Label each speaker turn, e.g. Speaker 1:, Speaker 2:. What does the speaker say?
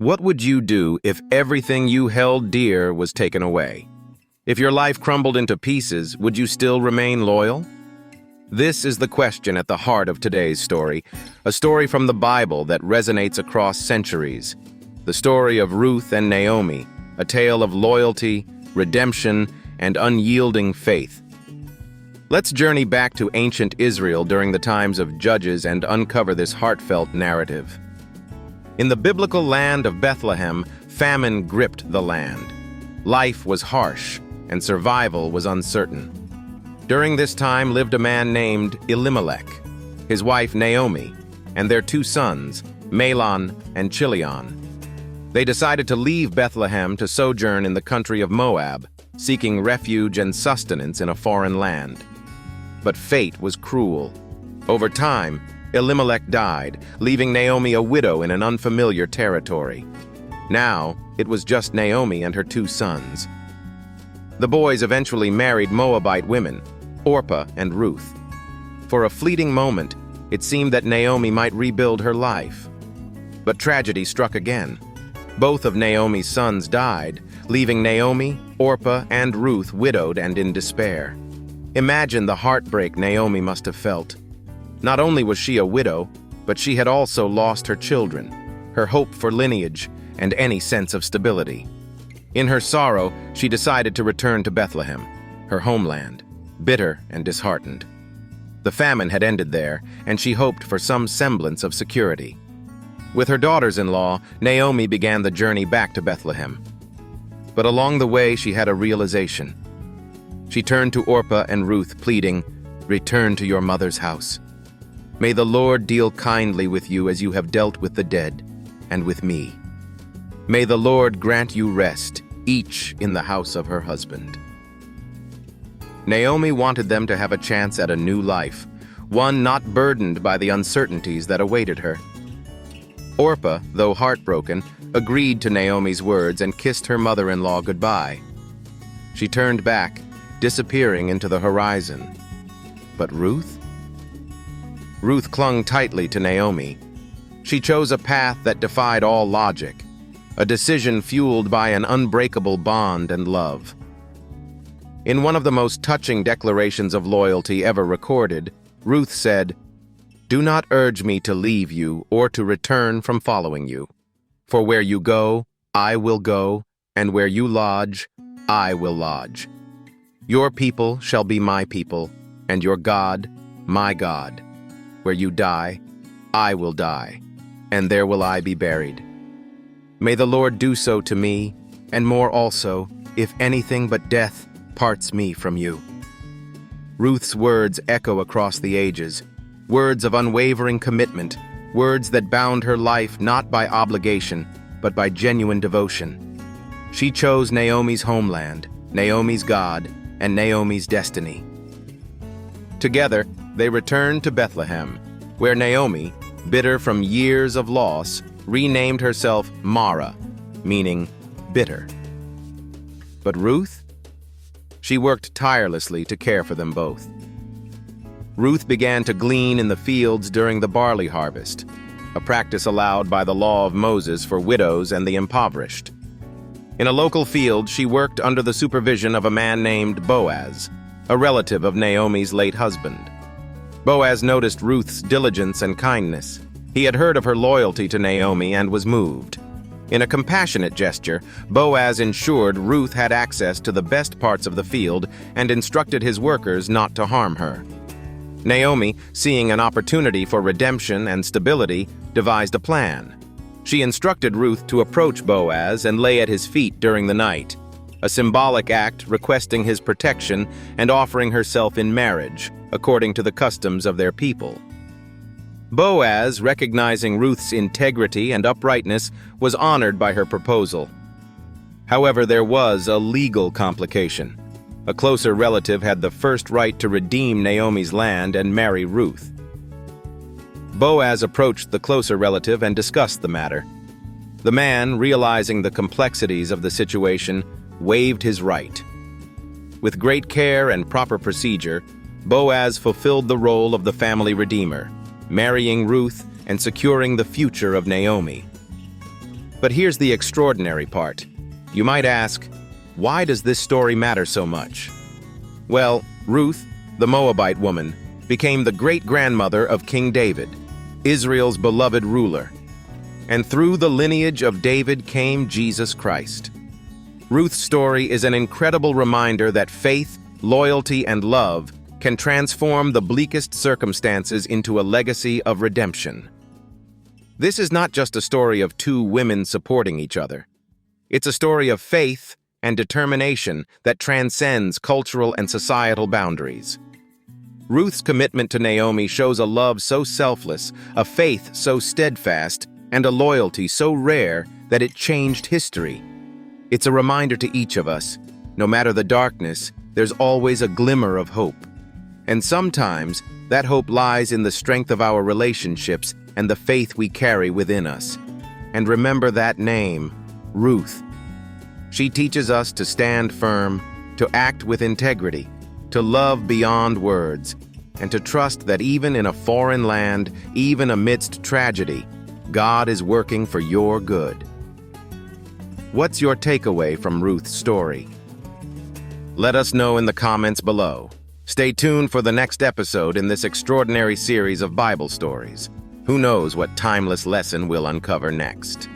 Speaker 1: What would you do if everything you held dear was taken away? If your life crumbled into pieces, would you still remain loyal? This is the question at the heart of today's story, a story from the Bible that resonates across centuries. The story of Ruth and Naomi, a tale of loyalty, redemption, and unyielding faith. Let's journey back to ancient Israel during the times of Judges and uncover this heartfelt narrative. In the biblical land of Bethlehem, famine gripped the land. Life was harsh, and survival was uncertain. During this time lived a man named Elimelech, his wife Naomi, and their two sons, Mahlon and Chilion. They decided to leave Bethlehem to sojourn in the country of Moab, seeking refuge and sustenance in a foreign land. But fate was cruel. Over time, Elimelech died, leaving Naomi a widow in an unfamiliar territory. Now, it was just Naomi and her two sons. The boys eventually married Moabite women, Orpah and Ruth. For a fleeting moment, it seemed that Naomi might rebuild her life. But tragedy struck again. Both of Naomi's sons died, leaving Naomi, Orpah, and Ruth widowed and in despair. Imagine the heartbreak Naomi must have felt. Not only was she a widow, but she had also lost her children, her hope for lineage, and any sense of stability. In her sorrow, she decided to return to Bethlehem, her homeland, bitter and disheartened. The famine had ended there, and she hoped for some semblance of security. With her daughters-in-law, Naomi began the journey back to Bethlehem. But along the way, she had a realization. She turned to Orpah and Ruth, pleading, "Return to your mother's house. May the Lord deal kindly with you as you have dealt with the dead, and with me. May the Lord grant you rest, each in the house of her husband." Naomi wanted them to have a chance at a new life, one not burdened by the uncertainties that awaited her. Orpah, though heartbroken, agreed to Naomi's words and kissed her mother-in-law goodbye. She turned back, disappearing into the horizon. But Ruth? Ruth clung tightly to Naomi. She chose a path that defied all logic, a decision fueled by an unbreakable bond and love. In one of the most touching declarations of loyalty ever recorded, Ruth said, "Do not urge me to leave you or to return from following you. For where you go, I will go, and where you lodge, I will lodge. Your people shall be my people, and your God, my God. Where you die, I will die, and there will I be buried. May the Lord do so to me, and more also, if anything but death parts me from you." Ruth's words echo across the ages, words of unwavering commitment, words that bound her life not by obligation, but by genuine devotion. She chose Naomi's homeland, Naomi's God, and Naomi's destiny. Together, they returned to Bethlehem, where Naomi, bitter from years of loss, renamed herself Mara, meaning bitter. But Ruth? She worked tirelessly to care for them both. Ruth began to glean in the fields during the barley harvest, a practice allowed by the law of Moses for widows and the impoverished. In a local field, she worked under the supervision of a man named Boaz, a relative of Naomi's late husband. Boaz noticed Ruth's diligence and kindness. He had heard of her loyalty to Naomi and was moved. In a compassionate gesture, Boaz ensured Ruth had access to the best parts of the field and instructed his workers not to harm her. Naomi, seeing an opportunity for redemption and stability, devised a plan. She instructed Ruth to approach Boaz and lay at his feet during the night, a symbolic act requesting his protection and offering herself in marriage, according to the customs of their people. Boaz, recognizing Ruth's integrity and uprightness, was honored by her proposal. However, there was a legal complication. A closer relative had the first right to redeem Naomi's land and marry Ruth. Boaz approached the closer relative and discussed the matter. The man, realizing the complexities of the situation, waived his right. With great care and proper procedure, Boaz fulfilled the role of the family redeemer, marrying Ruth and securing the future of Naomi. But here's the extraordinary part. You might ask, why does this story matter so much? Well, Ruth, the Moabite woman, became the great-grandmother of King David, Israel's beloved ruler. And through the lineage of David came Jesus Christ. Ruth's story is an incredible reminder that faith, loyalty, and love can transform the bleakest circumstances into a legacy of redemption. This is not just a story of two women supporting each other. It's a story of faith and determination that transcends cultural and societal boundaries. Ruth's commitment to Naomi shows a love so selfless, a faith so steadfast, and a loyalty so rare that it changed history. It's a reminder to each of us, no matter the darkness, there's always a glimmer of hope. And sometimes, that hope lies in the strength of our relationships and the faith we carry within us. And remember that name, Ruth. She teaches us to stand firm, to act with integrity, to love beyond words, and to trust that even in a foreign land, even amidst tragedy, God is working for your good. What's your takeaway from Ruth's story? Let us know in the comments below. Stay tuned for the next episode in this extraordinary series of Bible stories. Who knows what timeless lesson we'll uncover next?